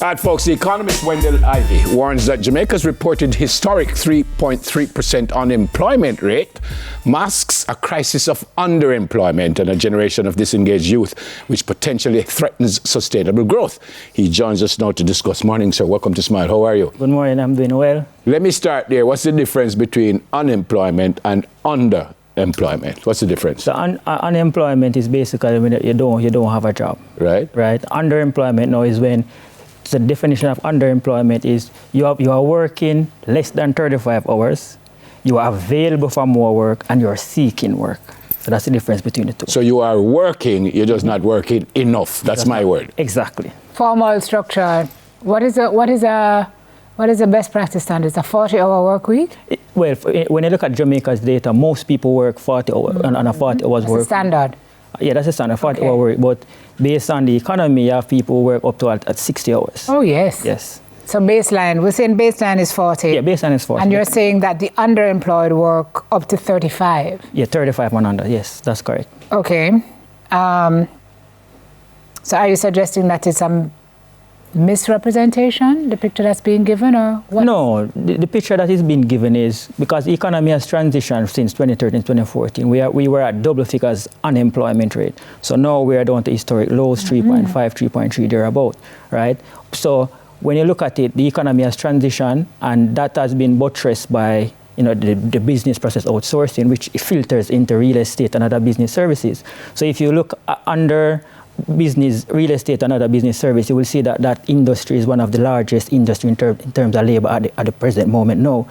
All right, folks, the economist Wendell Ivey warns that Jamaica's reported historic 3.3% unemployment rate masks a crisis of underemployment and a generation of disengaged youth, which potentially threatens sustainable growth. He joins us now to discuss. Morning, sir. Welcome to Smile. How are you? Good morning. I'm doing well. Let me start there. What's the difference between unemployment and underemployment? What's the difference? So unemployment is basically when you don't have a job. Right. Right. Underemployment now is when the definition of underemployment is you are working less than 35 hours, you are available for more work, and you're seeking work. So that's the difference between the two. So you are working, you're just not working enough. That's my word. Exactly. Formal structure. What is the best practice standards? A 40-hour work week? Well, when you look at Jamaica's data, most people work 40 hours on a 40 hours work. That's standard. Yeah, that's a standard 40-hour work. But based on the economy, you have people who work up to at 60 hours. Oh, yes. Yes. So baseline, we're saying baseline is 40. Yeah, baseline is 40. And you're saying that the underemployed work up to 35. Yeah, 35 and under. Yes, that's correct. Okay. So are you suggesting that it's a misrepresentation, the picture that's being given, or what? No, the picture that is being given is because the economy has transitioned since 2013, 2014. We were at double figures unemployment rate. So now we are down to historic lows, 3.5, 3.3, thereabout, right? So when you look at it, the economy has transitioned, and that has been buttressed by the business process outsourcing, which filters into real estate and other business services. So if you look under business, real estate and other business service, you will see that that industry is one of the largest industry in terms of labor at the present moment now.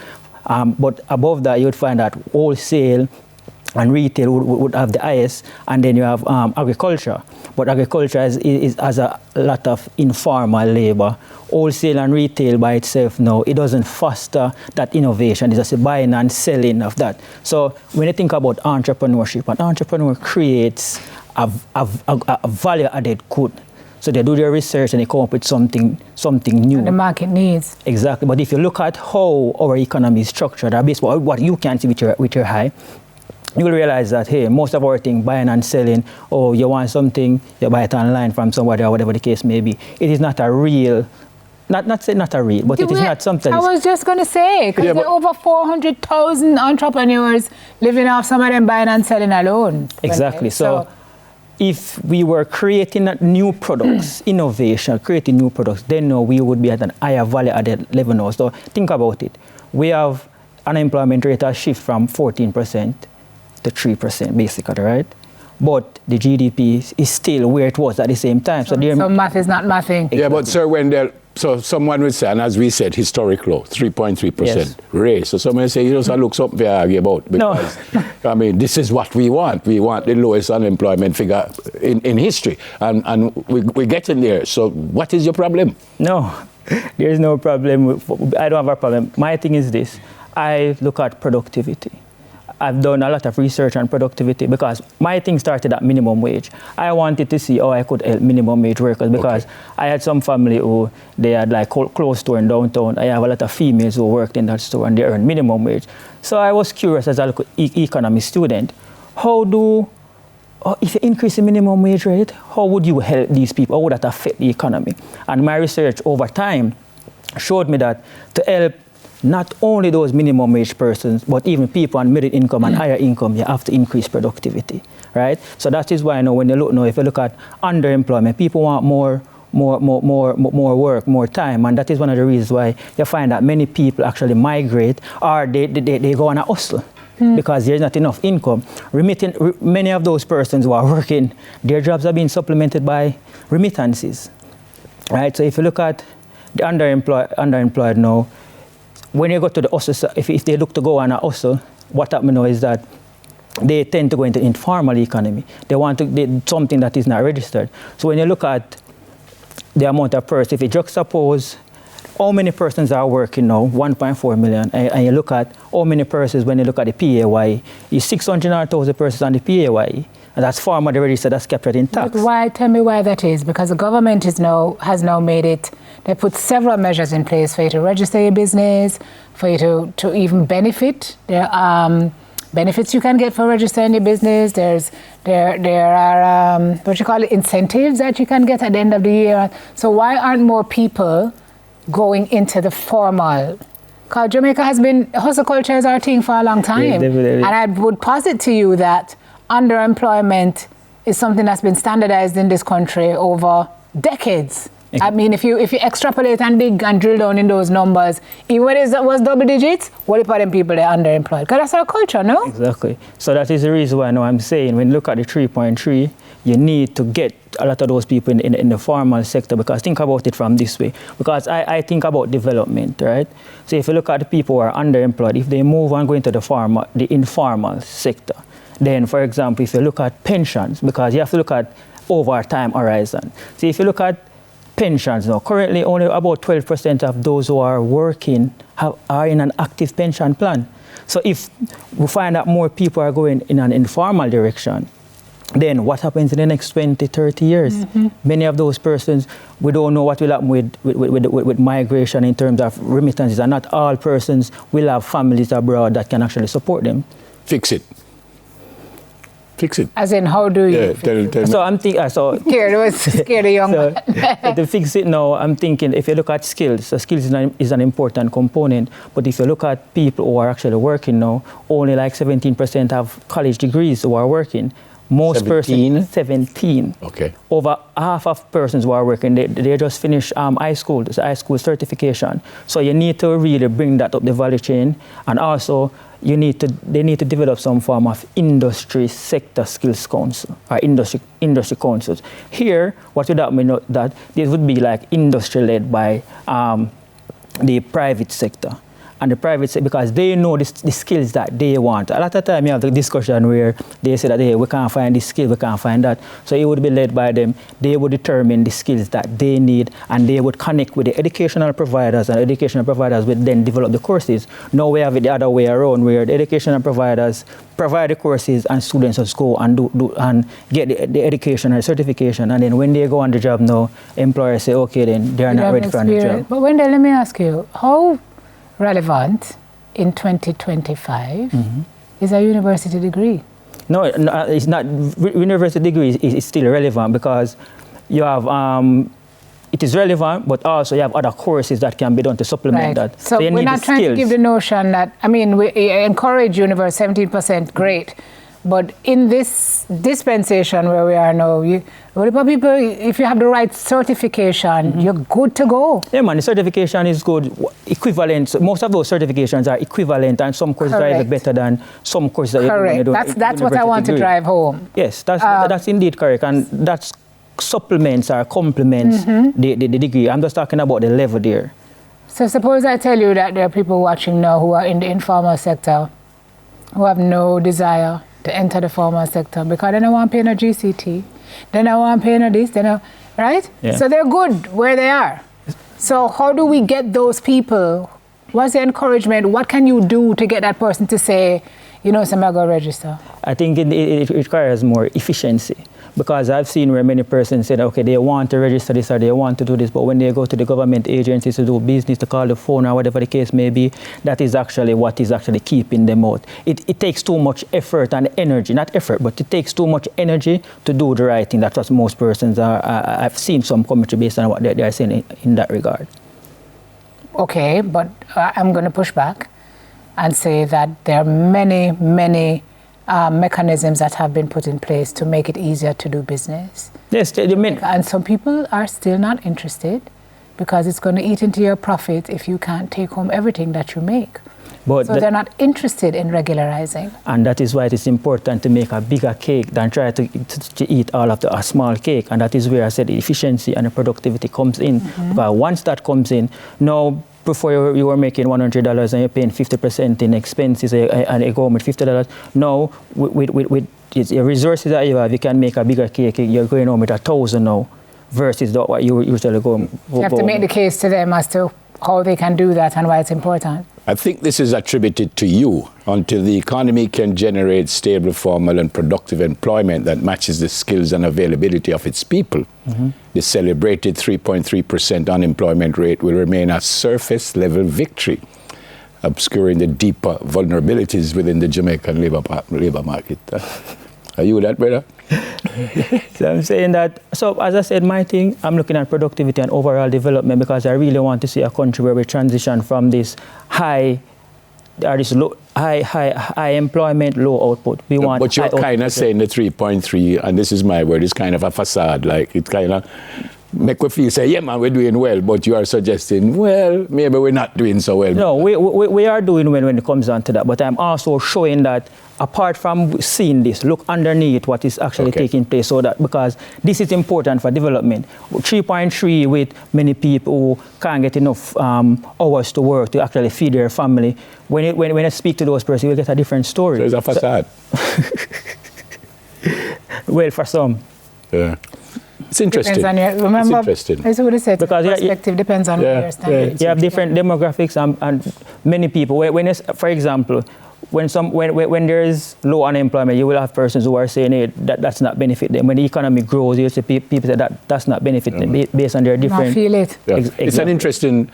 But above that, you would find that wholesale and retail would have the highest, and then you have agriculture. But agriculture has a lot of informal labor. Wholesale and retail by itself now, it doesn't foster that innovation. It's just a buying and selling of that. So when you think about entrepreneurship, an entrepreneur creates a value-added good. So they do their research and they come up with something new. And the market needs. Exactly. But if you look at how our economy is structured, based on what you can see with your eye, you will realize that, hey, most of our thing, buying and selling, you want something, you buy it online from somebody or whatever the case may be. It is not a real, not a real, but it is not something. I was just going to say, because there are over 400,000 entrepreneurs living off some of them buying and selling alone. Exactly. So if we were creating new products, innovation, creating new products, then we would be at an higher value-added level now. So think about it. We have unemployment rate has shifted from 14% to 3%, basically, right? But the GDP is still where it was at the same time. So math is not mathing. Yeah, but Sir Wendell, so someone would say, and as we said, historic low, 3.3% raise. So someone say, you just look something to argue about, because, I mean, this is what we want. We want the lowest unemployment figure in history, and we're getting there. So what is your problem? No, there is no problem. I don't have a problem. My thing is this. I look at productivity. I've done a lot of research on productivity because my thing started at minimum wage. I wanted to see how I could help minimum wage workers because I had some family who they had like close store in downtown. I have a lot of females who worked in that store and they earn minimum wage. So I was curious as a economy student, if you increase the minimum wage rate, how would you help these people? How would that affect the economy? And my research over time showed me that to help not only those minimum wage persons, but even people on middle income and higher income, you have to increase productivity, right? So that is why when you look now, if you look at underemployment, people want more work, more time, and that is one of the reasons why you find that many people actually migrate or they go on a hustle because there's not enough income. Many of those persons who are working, their jobs are being supplemented by remittances, right? So if you look at the underemployed now, when you go to the hustle, if they look to go on a hustle, what happens now is that they tend to go into informal economy. They want something that is not registered. So when you look at the amount of persons, if you juxtapose how many persons are working now, 1.4 million, and you look at how many persons when you look at the PAYE, it's 600,000 persons on the PAYE, and that's far more the register that's captured in tax. But why? Tell me why that is. Because the government has now made it. They put several measures in place for you to register your business, for you to even benefit. benefits you can get for registering your business. There are incentives that you can get at the end of the year. So why aren't more people going into the formal? Because Jamaica has been, hustle culture is our thing for a long time. Yeah, definitely. And I would posit to you that underemployment is something that's been standardized in this country over decades. I mean, if you extrapolate and dig and drill down in those numbers, even when it was double digits, what if them people are underemployed? Because that's our culture, no? Exactly. So that is the reason why now I'm saying when you look at the 3.3, you need to get a lot of those people in the formal sector, because think about it from this way. Because I think about development, right? So if you look at the people who are underemployed, if they move and go into the informal sector, then, for example, if you look at pensions, because you have to look at over time horizon. So if you look at pensions now, currently only about 12% of those who are working are in an active pension plan. So if we find that more people are going in an informal direction, then what happens in the next 20, 30 years? Mm-hmm. Many of those persons, we don't know what will happen with migration in terms of remittances, and not all persons will have families abroad that can actually support them. Fix it. As in, how do you? Tell so I'm thinking. Scared a young man. To fix it now, I'm thinking if you look at skills, so skills is an important component. But if you look at people who are actually working now, only like 17% have college degrees who are working. Most 17. Okay. Over half of persons who are working, they just finish high school certification. So you need to really bring that up the value chain, and also they need to develop some form of industry sector skills council or industry councils. Here, what would that mean? That this would be like industry led by the private sector. And the private sector, because they know the skills that they want. A lot of time you have the discussion where they say that, hey, we can't find this skill, we can't find that. So it would be led by them. They would determine the skills that they need, and they would connect with the educational providers, and educational providers would then develop the courses. Now we have it the other way around, where the educational providers provide the courses and students just go and do and get the education or certification, and then when they go on the job now, employers say, okay, then they are not ready for the job. But Wendell, let me ask you, how relevant in 2025 is a university degree? No, it's not. University degree is still relevant, because you have it is relevant, but also you have other courses that can be done to supplement that. So we're not trying to give the notion that, I mean, we encourage university 17%, great. But in this dispensation where we are now, people, if you have the right certification, you're good to go. Yeah, man, the certification is good. Equivalent. Most of those certifications are equivalent, and some courses are even better than some courses that you do. That's what I want to drive home. Yes, that's indeed correct, and that supplements or complements the degree. I'm just talking about the level there. So suppose I tell you that there are people watching now who are in the informal sector who have no desire to enter the formal sector because they don't want to pay no GCT, they don't want to pay no this, they don't, right? Yeah. So they're good where they are. So how do we get those people? What's the encouragement? What can you do to get that person to say, you know, so I'm going to register? I think it requires more efficiency, because I've seen where many persons say, okay, they want to register this or they want to do this, but when they go to the government agencies to do business, to call the phone or whatever the case may be, that is actually what is actually keeping them out. It takes too much effort and energy, not effort, but it takes too much energy to do the right thing. That's what most persons are. I've seen some commentary based on what they are saying in that regard. Okay, but I'm going to push back and say that there are many mechanisms that have been put in place to make it easier to do business. Yes, and some people are still not interested because it's going to eat into your profit if you can't take home everything that you make. So they're not interested in regularizing. And that is why it is important to make a bigger cake than try to eat all of a small cake. And that is where I said the efficiency and the productivity comes in. But once that comes in, now, before you were making $100 and you're paying 50% in expenses and you go home with $50. Now, with your resources that you have, you can make a bigger cake. You're going home with $1,000 now versus what you usually go. You have to make the case to them as to how they can do that and why it's important. I think this is attributed to you. Until the economy can generate stable, formal and productive employment that matches the skills and availability of its people, the celebrated 3.3% unemployment rate will remain a surface-level victory. obscuring the deeper vulnerabilities within the Jamaican labor market. Are you with that, brother? So I'm saying that, so as I said, my thing, I'm looking at productivity and overall development because I really want to see a country where we transition from this high employment, low output. We want. But you're kind of saying the 3.3, and this is my word, is kind of a facade. Like it kind of make we feel say, yeah, man, we're doing well. But you are suggesting, well, maybe we're not doing so well. No, we are doing well when it comes down to that. But I'm also showing that apart from seeing this, look underneath what is actually taking place. So that because this is important for development. 3.3 with many people who can't get enough hours to work to actually feed their family. When I speak to those persons, you will get a different story. So it's a facade. Well, for some. Yeah. It's interesting. Depends on your, remember, it's interesting. that's what I said. Because perspective depends on where you're standing. You have different demographics and many people. When for example, when there is low unemployment, you will have persons who are saying, hey, that's not benefit them. When the economy grows, you see people say that's not benefit them based on their different. I feel it. Yeah. It's an interesting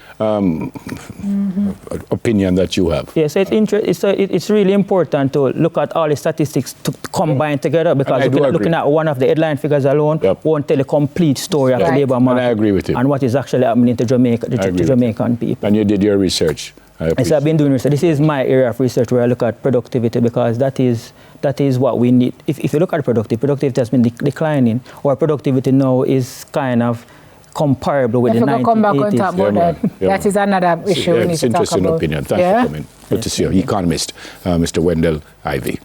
opinion that you have. Yes, it's really important to look at all the statistics to combine together because looking at one of the headline figures alone won't tell the complete story of the labor market. And I agree with you. And what is actually happening to Jamaica, to Jamaican people. And you did your research. Yes, I've been doing research. This is my area of research where I look at productivity because that is what we need. If you look at productivity has been declining, or productivity now is kind of comparable with the 1980s. If we come back and talk about that, that is another issue we need to talk about. It's an interesting opinion. Thanks for coming. Good to see you. Economist, Mr. Wendell Ivey.